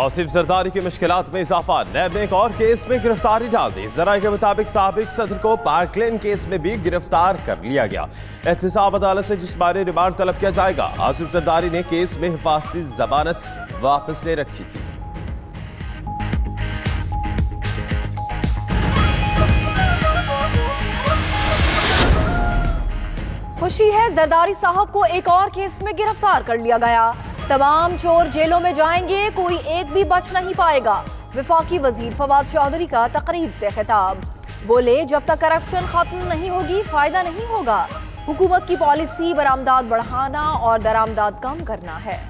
आसिफ जरदारी की मुश्किलात में इजाफा, नैब ने एक और केस में गिरफ्तारी डाल दी। जराये के मुताबिक साबिक सदर को पार्कलैंड केस में भी गिरफ्तार कर लिया गया। एहतसाब अदालत से जिस्मानी रिमांड तलब किया जाएगा। आसिफ जरदारी ने केस में हिफाजती जमानत वापस ले रखी थी। खुशी है, जरदारी साहब को एक और केस में गिरफ्तार कर लिया गया। तमाम चोर जेलों में जाएंगे, कोई एक भी बच नहीं पाएगा। वफाकी वजीर फवाद चौधरी का तकरीब से खिताब, बोले जब तक करप्शन खत्म नहीं होगी फायदा नहीं होगा। हुकूमत की पॉलिसी बरामदात बढ़ाना और दरामदात कम करना है।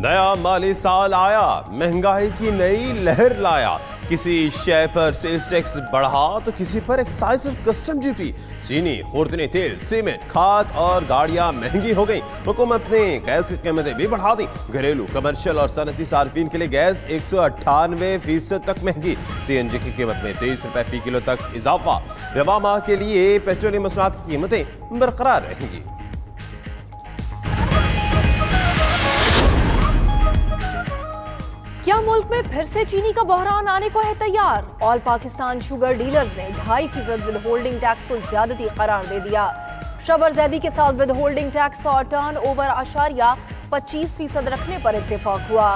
नया माली साल आया, महंगाई की नई लहर लाया। किसी शय पर सेल्स टैक्स बढ़ा तो किसी पर एक्साइज और कस्टम ड्यूटी। चीनी, खुर्दनी तेल, सीमेंट, खाद और गाड़ियां महंगी हो गई। हुकूमत ने गैस की कीमतें भी बढ़ा दी। घरेलू, कमर्शियल और सनती सार्फिन के लिए गैस 198% तक महंगी। CNG की कीमत में 23 रुपए फी किलो तक इजाफा। रवा माह के लिए पेट्रोलियम मसनूआत की कीमतें बरकरार रहेंगी। क्या मुल्क में फिर से चीनी का बहरान आने को है तैयार? ऑल पाकिस्तान शुगर डीलर्स ने 2.5% विद होल्डिंग टैक्स को ज्यादती करार दे दिया। शबर जैदी के साथ विद होल्डिंग टैक्स और टर्न ओवर आशारिया 25% रखने पर इत्तेफाक हुआ।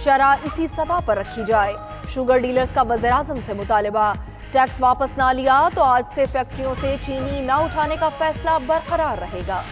शरह इसी सतह पर रखी जाए। शुगर डीलर्स का वज़ीर आज़म से मुतालिबा, टैक्स वापस ना लिया तो आज से फैक्ट्रियों से चीनी न उठाने का फैसला बरकरार रहेगा।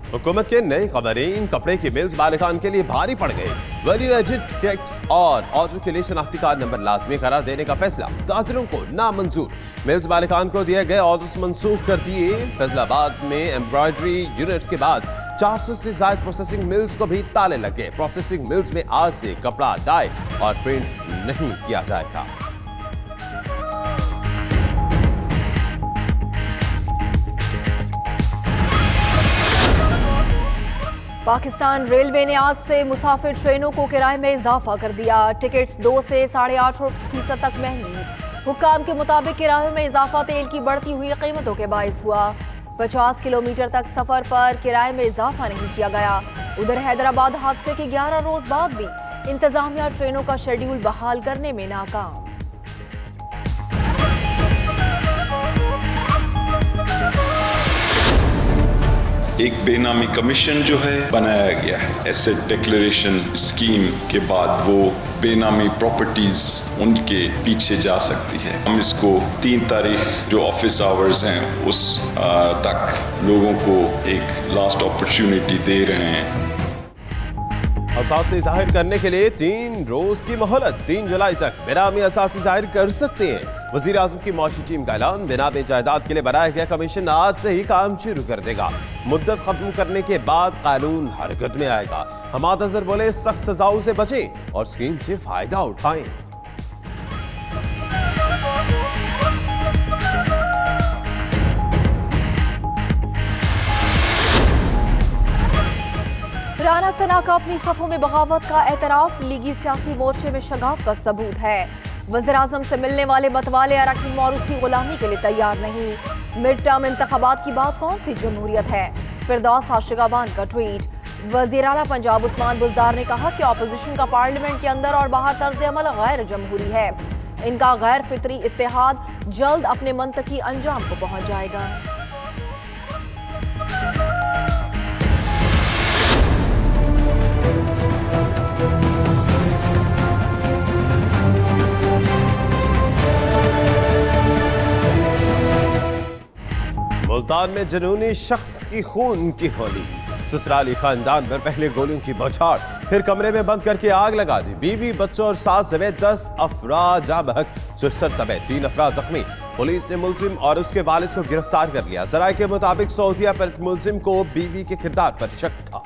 हुकूमत के नए कवानीन कपड़े की मिल्स मालिकान के लिए भारी पड़ गए। वैल्यू एडेड टैक्स और ऑर्डर के लिए शनाख्ती कार्ड नंबर लाजमी करार देने का फैसला ताजरों को नामंजूर। मिल्स मालिकान को दिए गए ऑर्डर्स मंसूख कर दिए। फैसलाबाद में एम्ब्रॉयडरी यूनिट्स के बाद 400 से ज्यादा प्रोसेसिंग मिल्स को भी ताले लग गए। प्रोसेसिंग मिल्स में आज से कपड़ा डाई और प्रिंट नहीं किया जाएगा। पाकिस्तान रेलवे ने आज से मुसाफिर ट्रेनों को किराए में इजाफा कर दिया। टिकट्स 2 से 8.5% तक महंगी। हुक्काम के मुताबिक किराए में इजाफा तेल की बढ़ती हुई कीमतों के बायस हुआ। 50 किलोमीटर तक सफर पर किराए में इजाफा नहीं किया गया। उधर हैदराबाद हादसे के 11 रोज बाद भी इंतजामिया ट्रेनों का शेड्यूल बहाल करने में नाकाम। एक बेनामी कमीशन जो है बनाया गया है। एसेट डिक्लेरेशन स्कीम के बाद वो बेनामी प्रॉपर्टीज उनके पीछे जा सकती है। हम इसको 3 तारीख जो ऑफिस आवर्स हैं उस तक लोगों को एक लास्ट अपॉर्चुनिटी दे रहे हैं। असासी जाहिर करने के लिए 3 रोज की मोहलत। 3 जुलाई तक बेनामी असासी जाहिर कर सकते हैं। वजीर आजम की मौशी टीम का ऐलान, बेनामी जायदाद के लिए बनाया गया कमीशन आज से ही काम शुरू कर देगा। मुद्दत खत्म करने के बाद कानून हरकत में आएगा। हमाद अजहर बोले सख्त सजाओं से बचें और स्कीम से फायदा उठाएं। राना सना का अपनी सफों में बगावत का एतराफ लीगी सियासी मोर्चे में शगाफ का सबूत है। वज़ीर आज़म से मिलने वाले मतवाले अरकान मौरूस की गुलामी के लिए तैयार नहीं। मिड टर्म इंतखाबात की बात कौन सी जमहूरियत है? फिरदौस आशिकाबान का ट्वीट। वज़ीर आला पंजाब उस्मान बुज़दार ने कहा कि ऑपोजिशन का पार्लियामेंट के अंदर और बाहर तर्ज अमल गैर जमहूरी है। इनका गैर फितरी इत्तेहाद जल्द अपने मंतकी अंजाम को पहुंच जाएगा। मुल्तान में जनूनी शख्स की खून की होली। ससुराली खानदान पर पहले गोलियों की बौछार, फिर कमरे में बंद करके आग लगा दी। बीवी, बच्चों और 7 समेत 10 अफराद जाँ बहक, 64 समेत 3 अफराद जख्मी। पुलिस ने मुलजिम और उसके वालिद को गिरफ्तार कर लिया। सराय के मुताबिक सऊदिया पर मुलजिम को बीवी के किरदार पर शक था।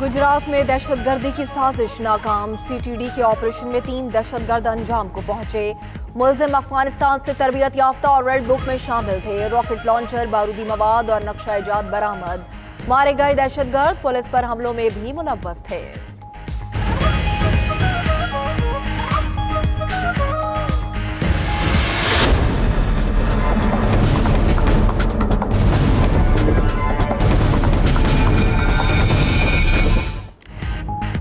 गुजरात में दहशतगर्दी की साजिश नाकाम। CTD के ऑपरेशन में 3 दहशतगर्द अंजाम को पहुंचे। मुलजिम अफगानिस्तान से तरबियत याफ्ता और रेड बुक में शामिल थे। रॉकेट लॉन्चर, बारूदी मवाद और नक्शा इजाद बरामद। मारे गए दहशतगर्द पुलिस पर हमलों में भी मुलव्वस थे।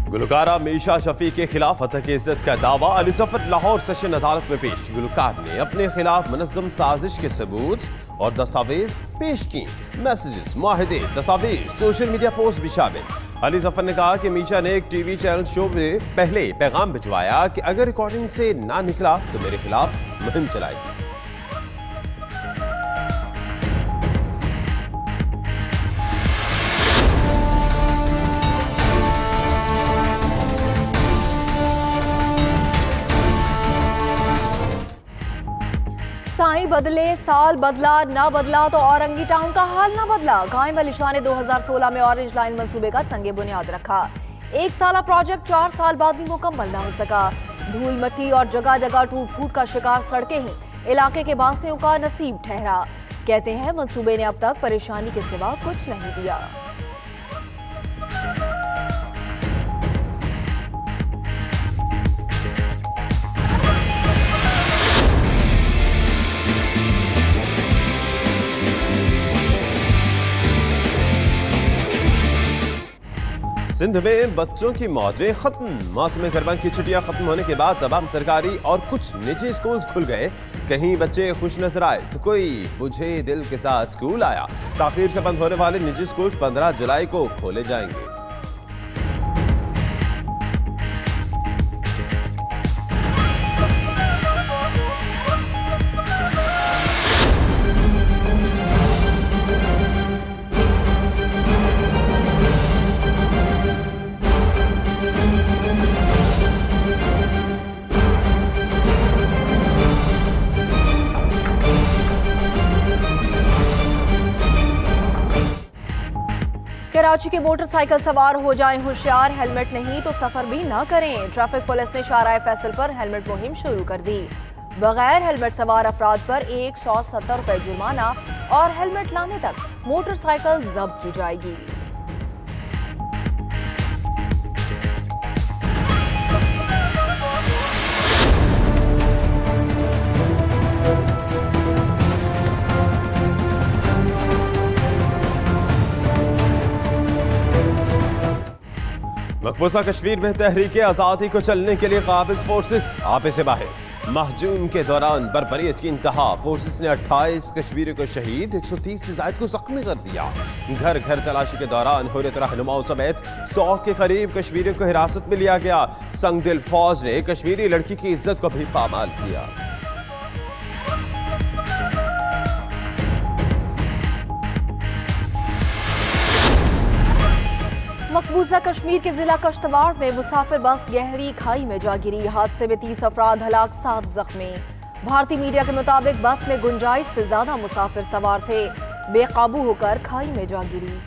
गुलकारा मीशा शफी के खिलाफ हत्या इज्जत का दावा अली जफर लाहौर सेशन अदालत में पेश। गुलकार ने अपने खिलाफ मुनज़्ज़म साजिश के सबूत और दस्तावेज पेश की। मैसेजेस, मुआहदे, तस्वीर, सोशल मीडिया पोस्ट भी शामिल। अली जफर ने कहा कि मीशा ने एक टीवी चैनल शो में पहले पैगाम भिजवाया कि अगर रिकॉर्डिंग से ना निकला तो मेरे खिलाफ मुहिम चलाएगी। साईं बदले, साल बदला, ना बदला तो औरंगी टाउन का हाल ना बदला। कायम अली शाह ने 2016 में ऑरेंज लाइन मंसूबे का संगे बुनियाद रखा। एक साला प्रोजेक्ट 4 साल बाद भी मुकम्मल ना हो सका। धूल मट्टी और जगह जगह टूट फूट का शिकार सड़कें ही इलाके के वासियों का नसीब ठहरा। कहते हैं मंसूबे ने अब तक परेशानी के सिवा कुछ नहीं दिया। सिंध में बच्चों की मौजें खत्म। मौसम गर्मा की छुट्टियां खत्म होने के बाद तमाम सरकारी और कुछ निजी स्कूल खुल गए। कहीं बच्चे खुश नजर आए तो कोई बुझे दिल के साथ स्कूल आया। ताखीर से बंद होने वाले निजी स्कूल 15 जुलाई को खोले जाएंगे। कराची के मोटरसाइकिल सवार हो जाएं होशियार, हेलमेट नहीं तो सफर भी ना करें। ट्रैफिक पुलिस ने शाहराह फैसल पर हेलमेट मुहिम शुरू कर दी। बगैर हेलमेट सवार अफराद पर 170 रुपए जुर्माना और हेलमेट लाने तक मोटरसाइकिल जब्त की जाएगी। मकबूजा कश्मीर में तहरीक आज़ादी को चलने के लिए काबिज फोर्सेस आपे से बाहर। महजूम के दौरान बर्बरियत की इंतहा। फोर्सेस ने 28 कश्मीरियों को शहीद, 130 से ज्यादा को जख्मी कर दिया। घर घर तलाशी के दौरान हुर्रियत रहनुमाओं समेत 100 के करीब कश्मीरियों को हिरासत में लिया गया। संगदिल फौज ने कश्मीरी लड़की की इज्जत को भी पामाल किया। मकबूजा कश्मीर के जिला कश्तवाड़ में मुसाफिर बस गहरी खाई में जा गिरी। हादसे में 30 अफराद हलाक, 7 जख्मी। भारतीय मीडिया के मुताबिक बस में गुंजाइश से ज्यादा मुसाफिर सवार थे। बेकाबू होकर खाई में जा गिरी।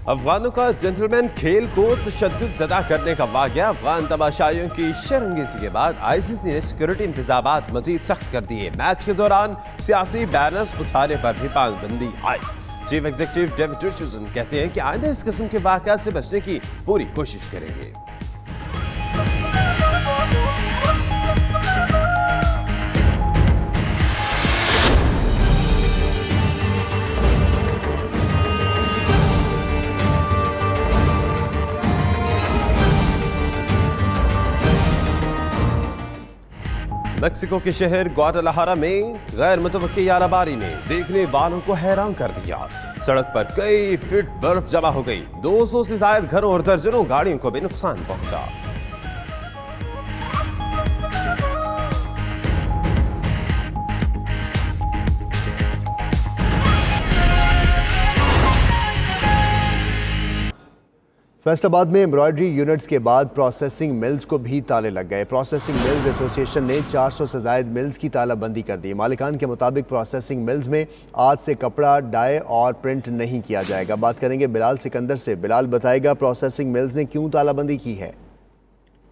अफगानों का जेंटलमैन खेल को तशद्दुद ज़दा करने का वाक़या। अफगान तमाशाइयों की शर्मिंदगी के बाद ICC ने सिक्योरिटी इंतजामात मजीद सख्त कर दिए। मैच के दौरान सियासी बैनर्स उठाने पर भी पाबंदी आयद। चीफ एग्जीक्यूटिव डेविड रिचर्डसन कहते हैं कि आइंदा इस किस्म के वाक़यात से बचने की पूरी कोशिश करेंगे। मेक्सिको के शहर ग्वाडालाहारा में गैर मुतवक्की याराबारी ने देखने वालों को हैरान कर दिया। सड़क पर कई फीट बर्फ जमा हो गई। 200 से ज्यादा घरों और दर्जनों गाड़ियों को भी नुकसान पहुंचा। फैसलाबाद में एम्ब्रॉयडरी यूनिट्स के बाद प्रोसेसिंग मिल्स को भी ताले लग गए। प्रोसेसिंग मिल्स एसोसिएशन ने 400 से ज़ायद मिल्स की तालाबंदी कर दी। मालिकान के मुताबिक प्रोसेसिंग मिल्स में आज से कपड़ा, डाई और प्रिंट नहीं किया जाएगा। बात करेंगे बिलाल सिकंदर से। बिलाल, बताएगा प्रोसेसिंग मिल्स ने क्यों तालाबंदी की है?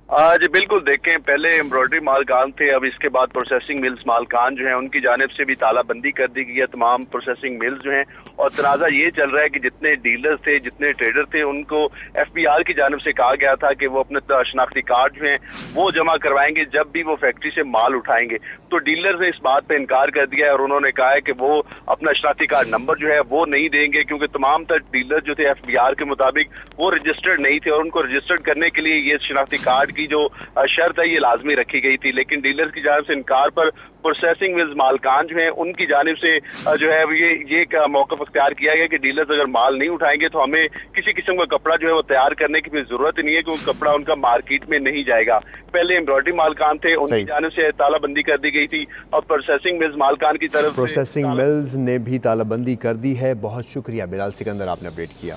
जी बिल्कुल, देखें, पहले एम्ब्रॉयडरी मालकान थे, अब इसके बाद प्रोसेसिंग मिल्स मालकान जो हैं उनकी जानिब से भी तालाबंदी कर दी गई है तमाम प्रोसेसिंग मिल्स जो हैं। और तनाज़ा ये चल रहा है कि जितने डीलर्स थे, जितने ट्रेडर थे, उनको FBR की जानिब से कहा गया था कि वो अपने शनाख्ती कार्ड जो हैं वो जमा करवाएंगे जब भी वो फैक्ट्री से माल उठाएंगे। तो डीलर्स ने इस बात पर इनकार कर दिया है और उन्होंने कहा है कि वो अपना शनाख्ती कार्ड नंबर जो है वो नहीं देंगे, क्योंकि तमाम तर डीलर जो थे FBR के मुताबिक वो रजिस्टर्ड नहीं थे और उनको रजिस्टर्ड करने के लिए ये शनाख्ती कार्ड की जो शर्त है ये लाजमी रखी गई थी। लेकिन डीलर्स की जानिब से इनकार पर प्रोसेसिंग मिल्स मालकान जो है उनकी जानिब से जो है ये मौक़िफ़ अख्तियार किया गया कि डीलर्स अगर माल नहीं उठाएंगे तो हमें किसी किस्म का कपड़ा जो है वो तैयार करने की भी जरूरत ही नहीं है, क्योंकि कपड़ा उनका मार्केट में नहीं जाएगा। पहले एम्ब्रॉयडरी मालकान थे, उनकी जानिब से तालाबंदी कर दी गई थी और प्रोसेसिंग मिल्स मालकान की तरफ प्रोसेसिंग मिल्स ने भी तालाबंदी कर दी है। बहुत शुक्रिया बिलाल सिकंदर, आपने अपडेट किया।